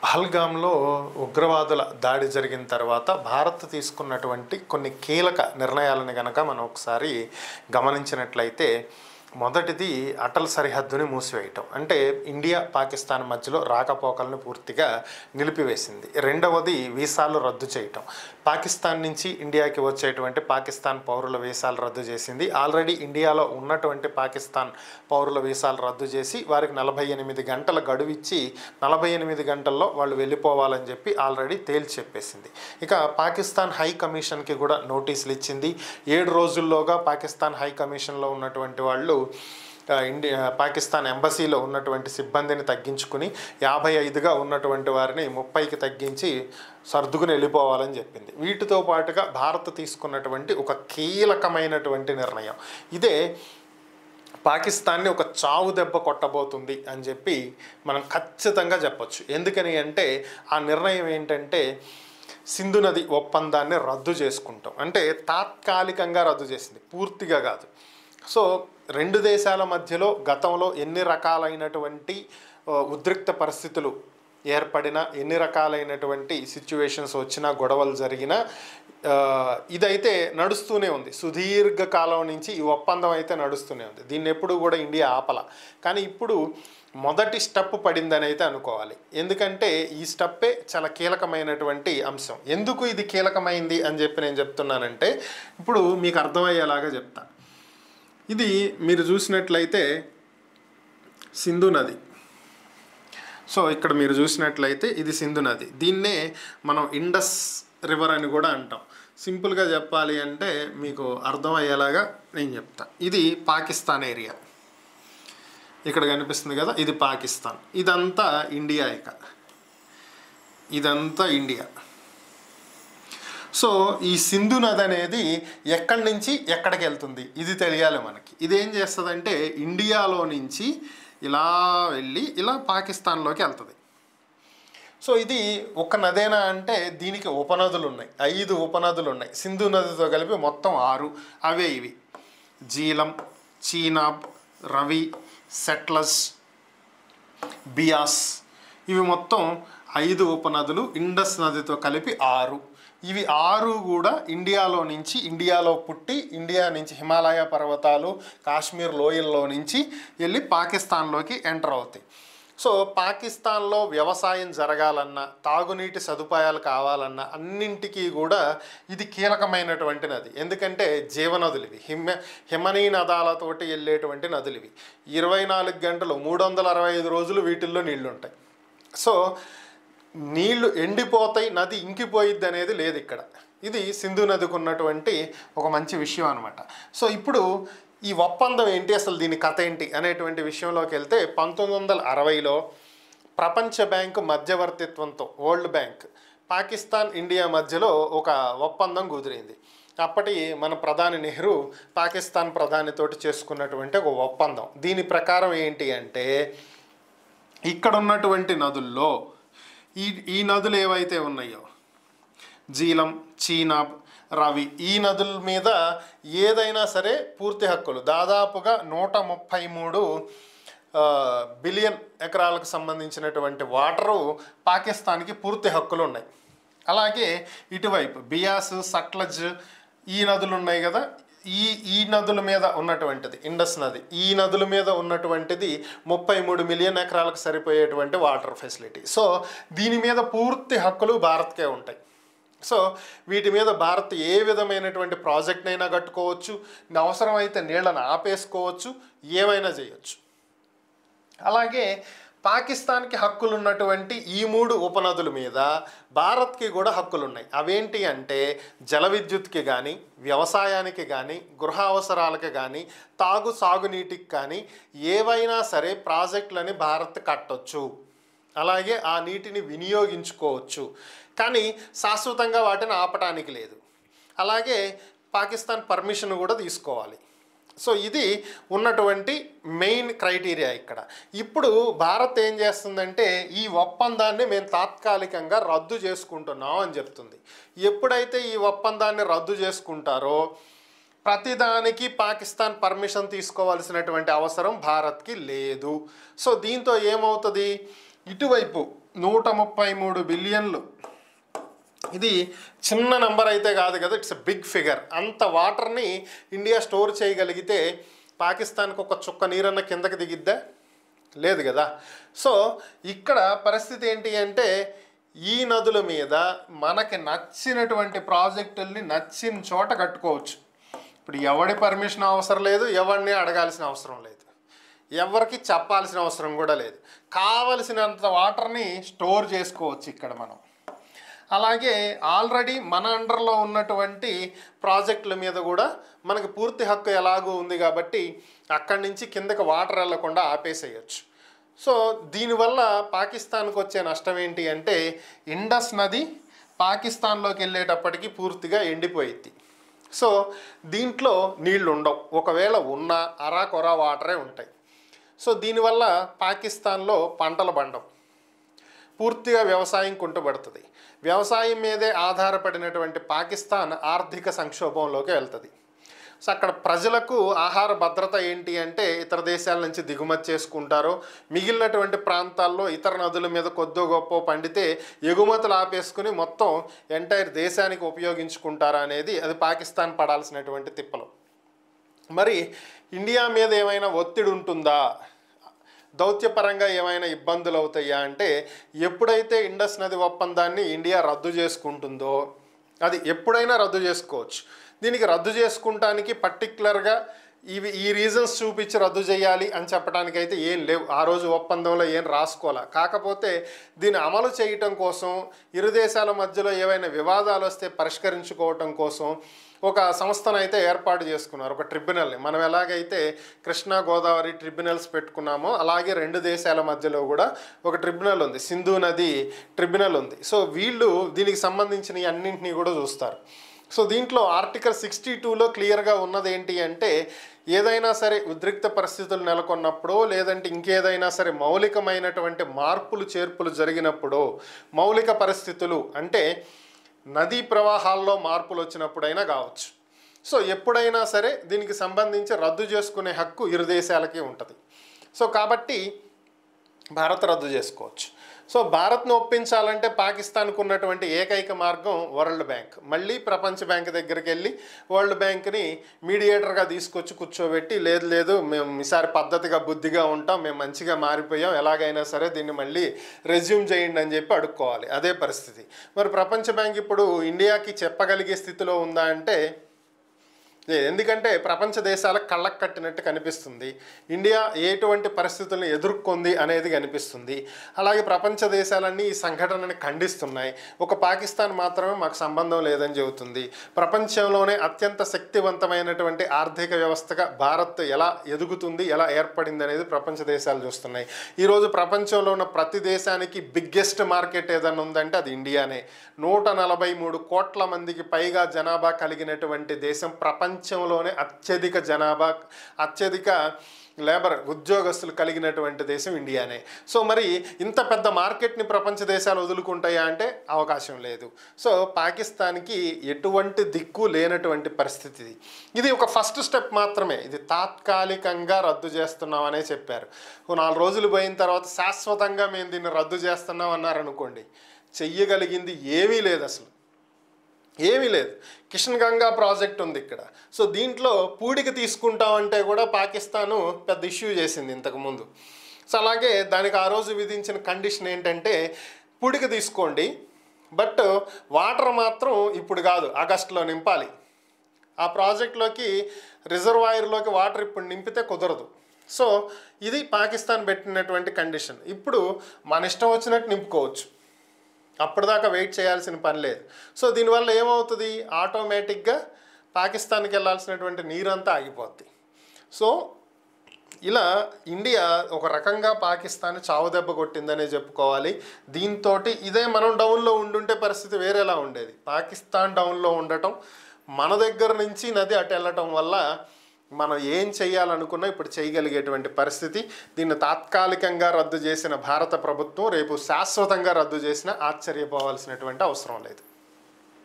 పహల్గామ్లో ఉగ్రవాదుల దాడి జరిగిన తర్వాత భారత్ తీసుకున్నటువంటి కొన్ని కీలక నిర్ణయాలను గనక మనం ఒకసారి గమనించినట్లయితే, మొదటిది అటల్ సరిహద్దుని మూసివేయటం. అంటే ఇండియా పాకిస్తాన్ మధ్యలో రాకపోకలను పూర్తిగా నిలిపివేసింది. రెండవది వీసాలు రద్దు చేయటం. పాకిస్తాన్ నుంచి ఇండియాకి వచ్చేటువంటి పాకిస్తాన్ పౌరుల వీసాలు రద్దు చేసింది. ఆల్రెడీ ఇండియాలో ఉన్నటువంటి పాకిస్తాన్ పౌరుల వీసాలు రద్దు చేసి వారికి 48 గంటల గడువు ఇచ్చి 48 గంటల్లో వాళ్ళు వెళ్ళిపోవాలని చెప్పి ఆల్రెడీ తేల్చి చెప్పేసింది. ఇక పాకిస్తాన్ హై కమిషన్కి కూడా నోటీసులు ఇచ్చింది. 7 రోజుల్లోగా పాకిస్తాన్ హై కమిషన్లో ఉన్నటువంటి వాళ్ళు పాకిస్తాన్ ఎంబసీలో ఉన్నటువంటి సిబ్బందిని తగ్గించుకుని 55గా ఉన్నటువంటి వారిని 30కి తగ్గించి సర్దుకుని వెళ్ళిపోవాలని చెప్పింది. వీటితో పాటుగా భారత్ తీసుకున్నటువంటి ఒక కీలకమైనటువంటి నిర్ణయం ఇదే పాకిస్తాన్ని ఒక చావు దెబ్బ కొట్టబోతుంది అని చెప్పి మనం ఖచ్చితంగా చెప్పొచ్చు. ఎందుకని అంటే ఆ నిర్ణయం ఏంటంటే, సింధు నది ఒప్పందాన్ని రద్దు చేసుకుంటాం. అంటే తాత్కాలికంగా రద్దు చేసింది, పూర్తిగా కాదు. సో రెండు దేశాల మధ్యలో గతంలో ఎన్ని రకాలైనటువంటి ఉద్రిక్త పరిస్థితులు ఏర్పడినా, ఎన్ని రకాలైనటువంటి సిచ్యువేషన్స్ వచ్చినా, గొడవలు జరిగినా ఇదైతే నడుస్తూనే ఉంది. సుదీర్ఘకాలం నుంచి ఈ ఒప్పందం అయితే నడుస్తూనే ఉంది. దీన్ని ఎప్పుడు కూడా ఇండియా ఆపల. కానీ ఇప్పుడు మొదటి స్టెప్ పడిందని అయితే అనుకోవాలి. ఎందుకంటే ఈ స్టెప్పే చాలా కీలకమైనటువంటి అంశం. ఎందుకు ఇది కీలకమైంది అని చెప్పి నేను చెప్తున్నానంటే, ఇప్పుడు మీకు అర్థమయ్యేలాగా చెప్తాను. ఇది మీరు చూసినట్లయితే సింధు నది. సో ఇక్కడ మీరు చూసినట్లయితే ఇది సింధు నది. దీన్నే మనం ఇండస్ రివర్ అని కూడా అంటాం. సింపుల్గా చెప్పాలి అంటే మీకు అర్థమయ్యేలాగా నేను చెప్తా. ఇది పాకిస్తాన్ ఏరియా, ఇక్కడ కనిపిస్తుంది కదా, ఇది పాకిస్తాన్. ఇదంతా ఇండియా. ఇదంతా ఇండియా. సో ఈ సింధు నది అనేది ఎక్కడి నుంచి ఎక్కడికి వెళ్తుంది ఇది తెలియాలి మనకి. ఇదేం చేస్తుందంటే ఇండియాలో నుంచి ఇలా వెళ్ళి ఇలా పాకిస్తాన్లోకి వెళ్తుంది. సో ఇది ఒక నదేనా అంటే దీనికి ఉపనదులు ఉన్నాయి, 5 ఉపనదులు ఉన్నాయి. సింధు నదితో కలిపి మొత్తం 6. అవే ఇవి: జీలం, చీనాబ్, రవి, సెట్లస్, బియాస్. ఇవి మొత్తం 5 ఉపనదులు. ఇండస్ నదితో కలిపి 6. ఇవి 6 కూడా ఇండియాలో పుట్టి, ఇండియా నుంచి హిమాలయ పర్వతాలు, కాశ్మీర్ లోయల్లో నుంచి వెళ్ళి పాకిస్తాన్లోకి ఎంటర్ అవుతాయి. సో పాకిస్తాన్లో వ్యవసాయం జరగాలన్నా, తాగునీటి సదుపాయాలు కావాలన్నా అన్నింటికీ కూడా ఇది కీలకమైనటువంటి నది. ఎందుకంటే జీవనదులు ఇవి, హిమనీ నదాలతోటి వెళ్ళేటువంటి నదులు ఇవి. 24 గంటలు 365 రోజులు వీటిల్లో నీళ్లు ఉంటాయి. సో నీళ్లు ఎండిపోతాయి, నది ఇంకిపోయిద్ది అనేది లేదు ఇక్కడ. ఇది సింధు నదికి ఉన్నటువంటి ఒక మంచి విషయం అనమాట. సో ఇప్పుడు ఈ ఒప్పందం ఏంటి, అసలు దీని కథ ఏంటి అనేటువంటి విషయంలోకి వెళ్తే, 1960లో ప్రపంచ బ్యాంకు మధ్యవర్తిత్వంతో, వరల్డ్ బ్యాంక్, పాకిస్తాన్ ఇండియా మధ్యలో ఒక ఒప్పందం కుదిరింది. అప్పటి మన ప్రధాని నెహ్రూ పాకిస్తాన్ ప్రధానితోటి చేసుకున్నటువంటి ఒక ఒప్పందం. దీని ప్రకారం ఏంటి అంటే, ఇక్కడ ఉన్నటువంటి నదుల్లో ఈ నదులు ఏవైతే ఉన్నాయో, జీలం, చీనాబ్, రవి, ఈ నదుల మీద ఏదైనా సరే పూర్తి హక్కులు, దాదాపుగా 133 బిలియన్ ఎకరాలకు సంబంధించినటువంటి వాటరు పాకిస్తాన్కి పూర్తి హక్కులు ఉన్నాయి. అలాగే ఇటువైపు బియాస్, సట్లజ్ ఈ నదులు ఉన్నాయి కదా, ఈ నదుల మీద ఉన్నటువంటిది ఇండస్ నది, ఈ నదుల మీద ఉన్నటువంటిది 33 మిలియన్ ఎకరాలకు సరిపోయేటువంటి వాటర్ ఫెసిలిటీ. సో దీని మీద పూర్తి హక్కులు భారత్కే ఉంటాయి. సో వీటి మీద భారత్ ఏ విధమైనటువంటి ప్రాజెక్ట్నైనా కట్టుకోవచ్చు, అవసరమైతే నీళ్ళను ఆపేసుకోవచ్చు, ఏమైనా చేయొచ్చు. అలాగే పాకిస్తాన్కి హక్కులు ఉన్నటువంటి ఈ 3 ఉపనదుల మీద భారత్కి కూడా హక్కులు ఉన్నాయి. అవేంటి అంటే జల విద్యుత్కి కానీ, వ్యవసాయానికి కానీ, గృహ అవసరాలకి కానీ, సాగునీటికి కానీ ఏవైనా సరే ప్రాజెక్టులని భారత్ కట్టొచ్చు. అలాగే ఆ నీటిని వినియోగించుకోవచ్చు. కానీ శాశ్వతంగా వాటిని ఆపటానికి లేదు. అలాగే పాకిస్తాన్ పర్మిషన్ కూడా తీసుకోవాలి. సో ఇది ఉన్నటువంటి మెయిన్ క్రైటీరియా ఇక్కడ. ఇప్పుడు భారత్ ఏం చేస్తుందంటే ఈ ఒప్పందాన్ని మేము తాత్కాలికంగా రద్దు చేసుకుంటున్నాం అని చెప్తుంది. ఎప్పుడైతే ఈ ఒప్పందాన్ని రద్దు చేసుకుంటారో ప్రతిదానికి పాకిస్తాన్ పర్మిషన్ తీసుకోవాల్సినటువంటి అవసరం భారత్కి లేదు. సో దీంతో ఏమవుతుంది, ఇటువైపు 133 బిలియన్లు. ఇది చిన్న నెంబర్ అయితే కాదు కదా, ఇట్స్ ఎ బిగ్ ఫిగర్. అంత వాటర్ని ఇండియా స్టోర్ చేయగలిగితే పాకిస్తాన్కి ఒక చుక్క నీరన్న కిందకి దిగిద్దా? లేదు కదా. సో ఇక్కడ పరిస్థితి ఏంటి అంటే ఈ నదుల మీద మనకి నచ్చినటువంటి ప్రాజెక్టుల్ని నచ్చిన చోట కట్టుకోవచ్చు. ఇప్పుడు ఎవడి పర్మిషన్ అవసరం లేదు, ఎవరిని అడగాల్సిన అవసరం లేదు, ఎవరికి చెప్పాల్సిన అవసరం కూడా లేదు. కావలసినంత వాటర్ని స్టోర్ చేసుకోవచ్చు ఇక్కడ మనం. అలాగే ఆల్రెడీ మన అండర్లో ఉన్నటువంటి ప్రాజెక్టుల మీద కూడా మనకు పూర్తి హక్కు ఎలాగూ ఉంది కాబట్టి అక్కడి నుంచి కిందకి వాటర్ వెళ్లకుండా ఆపేసేయచ్చు. సో దీనివల్ల పాకిస్తాన్కి వచ్చే నష్టం ఏంటి అంటే ఇండస్ నది పాకిస్తాన్లోకి వెళ్ళేటప్పటికి పూర్తిగా ఎండిపోయిద్ది. సో దీంట్లో నీళ్లు ఉండవు, ఒకవేళ ఉన్నా అరాకొరా వాటరే ఉంటాయి. సో దీనివల్ల పాకిస్తాన్లో పంటలు పండవు, పూర్తిగా వ్యవసాయం కుంటుపడుతుంది. వ్యవసాయం మీదే ఆధారపడినటువంటి పాకిస్తాన్ ఆర్థిక సంక్షోభంలోకి వెళ్తుంది. సో అక్కడ ప్రజలకు ఆహార భద్రత ఏంటి అంటే ఇతర దేశాల నుంచి దిగుమతి చేసుకుంటారో, మిగిలినటువంటి ప్రాంతాల్లో ఇతర నదుల మీద కొద్దో గొప్ప పండితే ఎగుమతులు ఆపేసుకుని మొత్తం ఎంటైర్ దేశానికి ఉపయోగించుకుంటారా అనేది అది పాకిస్తాన్ పడాల్సినటువంటి తిప్పలు. మరి ఇండియా మీద ఏమైనా ఒత్తిడి ఉంటుందా, దౌత్యపరంగా ఏమైనా ఇబ్బందులు అవుతాయా అంటే ఎప్పుడైతే ఇండస్ నది ఒప్పందాన్ని ఇండియా రద్దు చేసుకుంటుందో, అది ఎప్పుడైనా రద్దు చేసుకోవచ్చు. దీనికి రద్దు చేసుకుంటానికి పర్టికులర్గా ఈ రీజన్స్ చూపించి రద్దు చేయాలి అని చెప్పడానికైతే ఏం లేవు. ఆ రోజు ఒప్పందంలో ఏం రాసుకోవాలి. కాకపోతే దీన్ని అమలు చేయటం కోసం ఇరు దేశాల మధ్యలో ఏవైనా వివాదాలు వస్తే పరిష్కరించుకోవటం కోసం ఒక సంస్థను అయితే ఏర్పాటు చేసుకున్నారు, ఒక ట్రిబ్యునల్ని. మనం ఎలాగైతే కృష్ణా గోదావరి ట్రిబ్యునల్స్ పెట్టుకున్నామో అలాగే రెండు దేశాల మధ్యలో కూడా ఒక ట్రిబ్యునల్ ఉంది, సింధు నది ట్రిబ్యునల్ ఉంది. సో వీళ్ళు దీనికి సంబంధించిన అన్నింటినీ కూడా చూస్తారు. సో దీంట్లో ఆర్టికల్ 62లో క్లియర్గా ఉన్నది ఏంటి అంటే ఏదైనా సరే ఉద్రిక్త పరిస్థితులు నెలకొన్నప్పుడో లేదంటే ఇంకేదైనా సరే మౌలికమైనటువంటి మార్పులు చేర్పులు జరిగినప్పుడో, మౌలిక పరిస్థితులు అంటే నదీ ప్రవాహాల్లో మార్పులు వచ్చినప్పుడైనా కావచ్చు. సో ఎప్పుడైనా సరే దీనికి సంబంధించి రద్దు చేసుకునే హక్కు ఇరు దేశాలకి ఉంటుంది. సో కాబట్టి భారత్ రద్దు చేసుకోవచ్చు. సో భారత్ను ఒప్పించాలంటే పాకిస్తాన్కు ఉన్నటువంటి ఏకైక మార్గం వరల్డ్ బ్యాంక్. మళ్ళీ ప్రపంచ బ్యాంక్ దగ్గరికి వెళ్ళి వరల్డ్ బ్యాంక్ని మీడియేటర్గా తీసుకొచ్చి కూర్చోబెట్టి లేదు మేము ఈసారి పద్ధతిగా బుద్ధిగా ఉంటాం, మేము మంచిగా మారిపోయాం, ఎలాగైనా సరే దీన్ని మళ్ళీ రెజ్యూమ్ చేయండి అని చెప్పి అడుక్కోవాలి. అదే పరిస్థితి. మరి ప్రపంచ బ్యాంక్ ఇప్పుడు ఇండియాకి చెప్పగలిగే స్థితిలో ఉందా అంటే ఎందుకంటే ప్రపంచ దేశాలకు కళ్ళకు కట్టినట్టు కనిపిస్తుంది. ఇండియా ఎటువంటి పరిస్థితులను ఎదుర్కొంది అనేది కనిపిస్తుంది. అలాగే ప్రపంచ దేశాలన్నీ ఈ సంఘటనని ఖండిస్తున్నాయి. ఒక పాకిస్తాన్ మాత్రమే మాకు సంబంధం లేదని చెబుతుంది. ప్రపంచంలోనే అత్యంత శక్తివంతమైనటువంటి ఆర్థిక వ్యవస్థగా భారత్ ఎలా ఎదుగుతుంది, ఎలా ఏర్పడింది అనేది ప్రపంచ దేశాలు చూస్తున్నాయి. ఈరోజు ప్రపంచంలో ఉన్న ప్రతి దేశానికి బిగ్గెస్ట్ మార్కెట్ ఏదైనా ఉందంటే అది ఇండియానే. 143 కోట్ల మందికి పైగా జనాభా కలిగినటువంటి దేశం, ప్రపంచంలోనే అత్యధిక జనాభా, అత్యధిక లేబర్ ఉద్యోగస్తులు కలిగినటువంటి దేశం ఇండియానే. సో మరి ఇంత పెద్ద మార్కెట్ని ప్రపంచ దేశాలు వదులుకుంటాయా అంటే అవకాశం లేదు. సో పాకిస్తాన్కి ఎటువంటి దిక్కు లేనటువంటి పరిస్థితి. ఇది ఒక ఫస్ట్ స్టెప్ మాత్రమే. ఇది తాత్కాలికంగా రద్దు చేస్తున్నామనే చెప్పారు. 4 రోజులు పోయిన తర్వాత శాశ్వతంగా మేము దీన్ని రద్దు చేస్తున్నాం అన్నారనుకోండి, చెయ్యగలిగింది ఏమీ లేదు, అసలు ఏమీ లేదు. కిషన్ గంగా ప్రాజెక్ట్ ఉంది ఇక్కడ. సో దీంట్లో పూడికి తీసుకుంటామంటే కూడా పాకిస్తాను పెద్ద ఇష్యూ చేసింది ఇంతకుముందు. సో అలాగే దానికి ఆ రోజు విధించిన కండిషన్ ఏంటంటే పూడికి తీసుకోండి, బట్ వాటర్ మాత్రం ఇప్పుడు కాదు, ఆగస్టులో నింపాలి. ఆ ప్రాజెక్టులోకి రిజర్వాయర్లోకి వాటర్ ఇప్పుడు నింపితే కుదరదు. సో ఇది పాకిస్తాన్ పెట్టినటువంటి కండిషన్. ఇప్పుడు మన ఇష్టం వచ్చినట్టు నింపుకోవచ్చు, అప్పటిదాకా వెయిట్ చేయాల్సిన పని లేదు. సో దీనివల్ల ఏమవుతుంది, ఆటోమేటిక్గా పాకిస్తాన్కి వెళ్ళాల్సినటువంటి నీరంతా ఆగిపోద్ది. సో ఇలా ఇండియా ఒక రకంగా పాకిస్తాన్ చావు దెబ్బ కొట్టిందనే చెప్పుకోవాలి. దీంతో ఇదే మనం డౌన్లో ఉండుంటే పరిస్థితి వేరేలా ఉండేది. పాకిస్తాన్ డౌన్లో ఉండటం, మన దగ్గర నుంచి నది అటు వెళ్ళటం వల్ల మనం ఏం చేయాలనుకున్నా ఇప్పుడు చేయగలిగేటువంటి పరిస్థితి. దీన్ని తాత్కాలికంగా రద్దు చేసిన భారత ప్రభుత్వం రేపు శాశ్వతంగా రద్దు చేసినా ఆశ్చర్యపోవాల్సినటువంటి అవసరం లేదు.